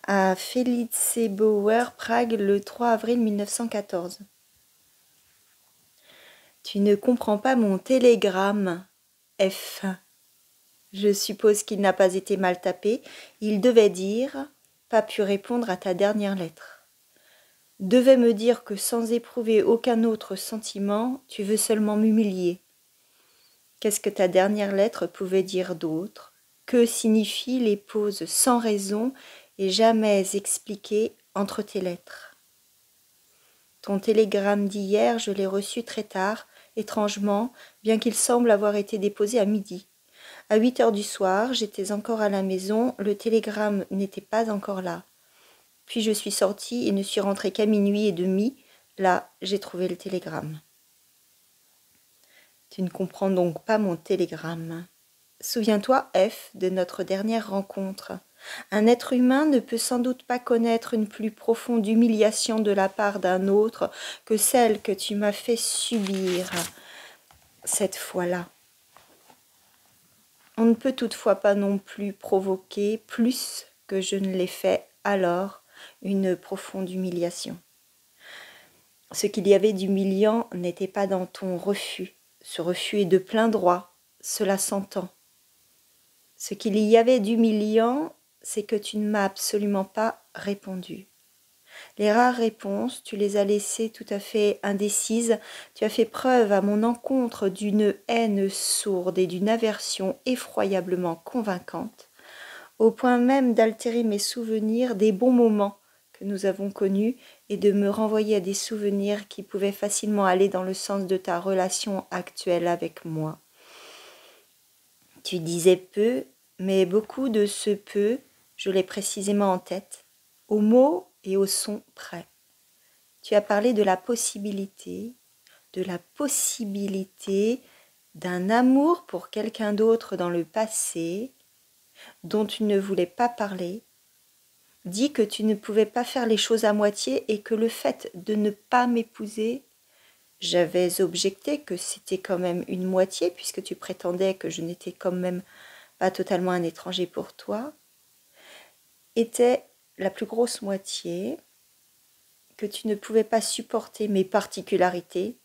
à Felice Bauer, Prague, le 3 avril 1914. Tu ne comprends pas mon télégramme, F. Je suppose qu'il n'a pas été mal tapé. Il devait dire « pas pu répondre à ta dernière lettre ». Devait me dire que sans éprouver aucun autre sentiment, tu veux seulement m'humilier. Qu'est-ce que ta dernière lettre pouvait dire d'autre? Que signifient les pauses sans raison et jamais expliquées entre tes lettres? Ton télégramme d'hier, je l'ai reçu très tard, étrangement, bien qu'il semble avoir été déposé à midi. À 8 heures du soir, j'étais encore à la maison, le télégramme n'était pas encore là. Puis je suis sortie et ne suis rentrée qu'à minuit et demi. Là, j'ai trouvé le télégramme. Tu ne comprends donc pas mon télégramme. Souviens-toi, F, de notre dernière rencontre. Un être humain ne peut sans doute pas connaître une plus profonde humiliation de la part d'un autre que celle que tu m'as fait subir cette fois-là. On ne peut toutefois pas non plus provoquer plus que je ne l'ai fait alors une profonde humiliation. Ce qu'il y avait d'humiliant n'était pas dans ton refus. Ce refus est de plein droit, cela s'entend. Ce qu'il y avait d'humiliant, c'est que tu ne m'as absolument pas répondu. Les rares réponses, tu les as laissées tout à fait indécises. Tu as fait preuve à mon encontre d'une haine sourde et d'une aversion effroyablement convaincante, au point même d'altérer mes souvenirs des bons moments que nous avons connus et de me renvoyer à des souvenirs qui pouvaient facilement aller dans le sens de ta relation actuelle avec moi. Tu disais peu, mais beaucoup de ce peu, je l'ai précisément en tête, aux mots et au son près. Tu as parlé de la possibilité d'un amour pour quelqu'un d'autre dans le passé, dont tu ne voulais pas parler, dis que tu ne pouvais pas faire les choses à moitié et que le fait de ne pas m'épouser, j'avais objecté que c'était quand même une moitié puisque tu prétendais que je n'étais quand même pas totalement un étranger pour toi, était la plus grosse moitié, que tu ne pouvais pas supporter mes particularités,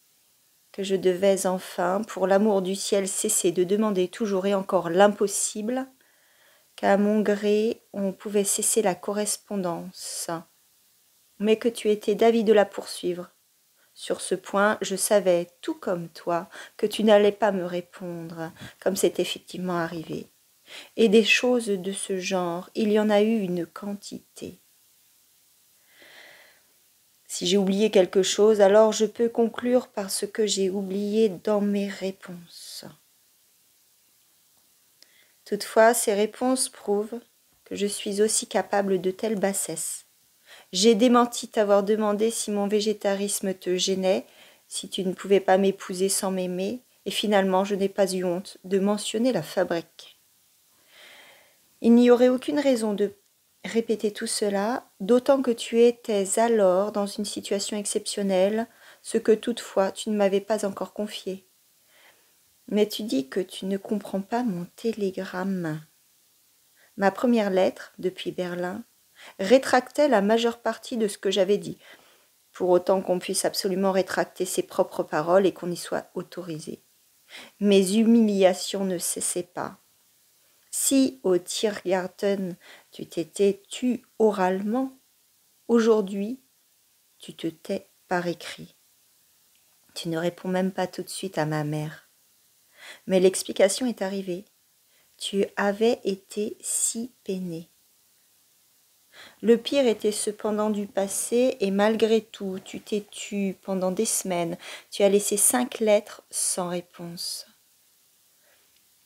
que je devais enfin, pour l'amour du ciel, cesser de demander toujours et encore l'impossible, qu'à mon gré, on pouvait cesser la correspondance, mais que tu étais d'avis de la poursuivre. Sur ce point, je savais, tout comme toi, que tu n'allais pas me répondre, comme c'est effectivement arrivé. Et des choses de ce genre, il y en a eu une quantité. Si j'ai oublié quelque chose, alors je peux conclure par ce que j'ai oublié dans mes réponses. Toutefois, ces réponses prouvent que je suis aussi capable de telle bassesse. J'ai démenti t'avoir demandé si mon végétarisme te gênait, si tu ne pouvais pas m'épouser sans m'aimer, et finalement je n'ai pas eu honte de mentionner la fabrique. Il n'y aurait aucune raison de répéter tout cela, d'autant que tu étais alors dans une situation exceptionnelle, ce que toutefois tu ne m'avais pas encore confié. Mais tu dis que tu ne comprends pas mon télégramme. Ma première lettre, depuis Berlin, rétractait la majeure partie de ce que j'avais dit, pour autant qu'on puisse absolument rétracter ses propres paroles et qu'on y soit autorisé. Mes humiliations ne cessaient pas. Si au Tiergarten tu t'étais tu oralement, aujourd'hui tu te tais par écrit. Tu ne réponds même pas tout de suite à ma mère. Mais l'explication est arrivée. Tu avais été si peiné. Le pire était cependant du passé, et malgré tout, tu t'es tu pendant des semaines. Tu as laissé 5 lettres sans réponse.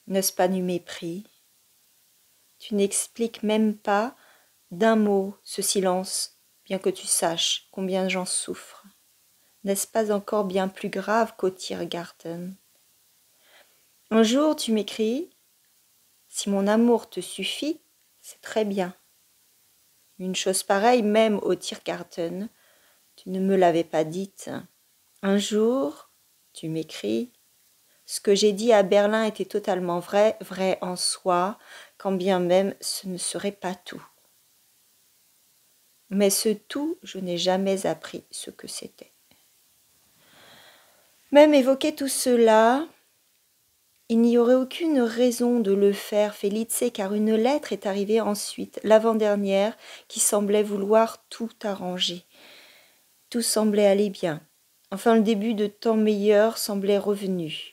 N'est-ce pas du mépris? Tu n'expliques même pas d'un mot ce silence, bien que tu saches combien j'en souffre. N'est-ce pas encore bien plus grave qu'au Tiergarten? Un jour, tu m'écris « Si mon amour te suffit, c'est très bien. » Une chose pareille, même au Tiergarten, tu ne me l'avais pas dite. Un jour, tu m'écris « Ce que j'ai dit à Berlin était totalement vrai, vrai en soi, quand bien même ce ne serait pas tout. » Mais ce tout, je n'ai jamais appris ce que c'était. Même évoquer tout cela, il n'y aurait aucune raison de le faire, Felice, car une lettre est arrivée ensuite, l'avant-dernière, qui semblait vouloir tout arranger. Tout semblait aller bien. Enfin, le début de temps meilleur semblait revenu.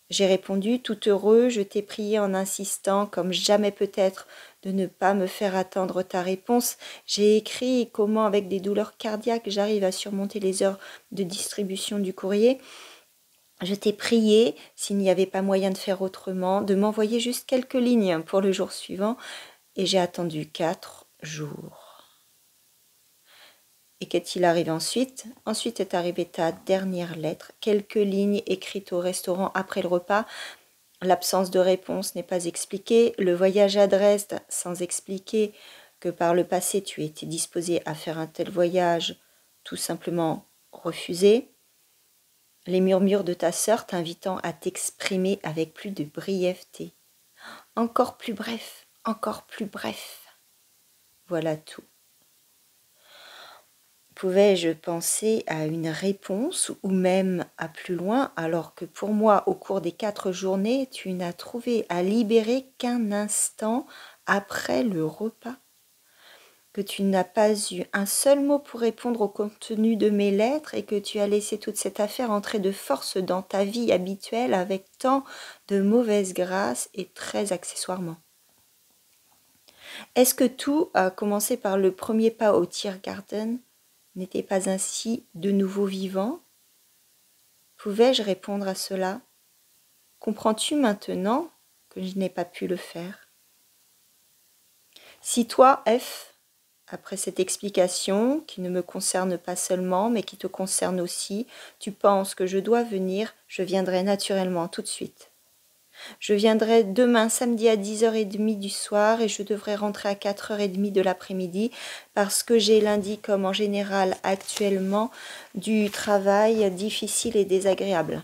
J'ai répondu, tout heureux, je t'ai prié en insistant, comme jamais peut-être, de ne pas me faire attendre ta réponse. J'ai écrit comment, avec des douleurs cardiaques, j'arrive à surmonter les heures de distribution du courrier. Je t'ai prié, s'il n'y avait pas moyen de faire autrement, de m'envoyer juste quelques lignes pour le jour suivant, et j'ai attendu 4 jours. Et qu'est-il arrivé ensuite? Ensuite est arrivée ta dernière lettre, quelques lignes écrites au restaurant après le repas. L'absence de réponse n'est pas expliquée, le voyage à Dresde sans expliquer que par le passé tu étais disposé à faire un tel voyage, tout simplement refusé. Les murmures de ta sœur t'invitant à t'exprimer avec plus de brièveté. Encore plus bref, encore plus bref. Voilà tout. Pouvais-je penser à une réponse ou même à plus loin, alors que pour moi, au cours des 4 journées, tu n'as trouvé à libérer qu'un instant après le repas? Que tu n'as pas eu un seul mot pour répondre au contenu de mes lettres et que tu as laissé toute cette affaire entrer de force dans ta vie habituelle avec tant de mauvaise grâce et très accessoirement. Est-ce que tout, à commencer par le premier pas au Tiergarten, n'était pas ainsi de nouveau vivant? Pouvais-je répondre à cela? Comprends-tu maintenant que je n'ai pas pu le faire? Si toi, F, après cette explication, qui ne me concerne pas seulement, mais qui te concerne aussi, tu penses que je dois venir, je viendrai naturellement tout de suite. Je viendrai demain samedi à 10h30 du soir et je devrais rentrer à 4h30 de l'après-midi parce que j'ai lundi comme en général actuellement du travail difficile et désagréable.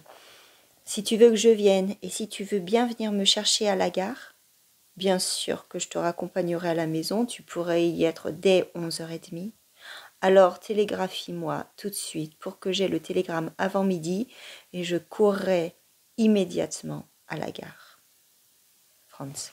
Si tu veux que je vienne et si tu veux bien venir me chercher à la gare, bien sûr que je te raccompagnerai à la maison, tu pourrais y être dès 11h30. Alors télégraphie-moi tout de suite pour que j'aie le télégramme avant midi et je courrai immédiatement à la gare. Franz.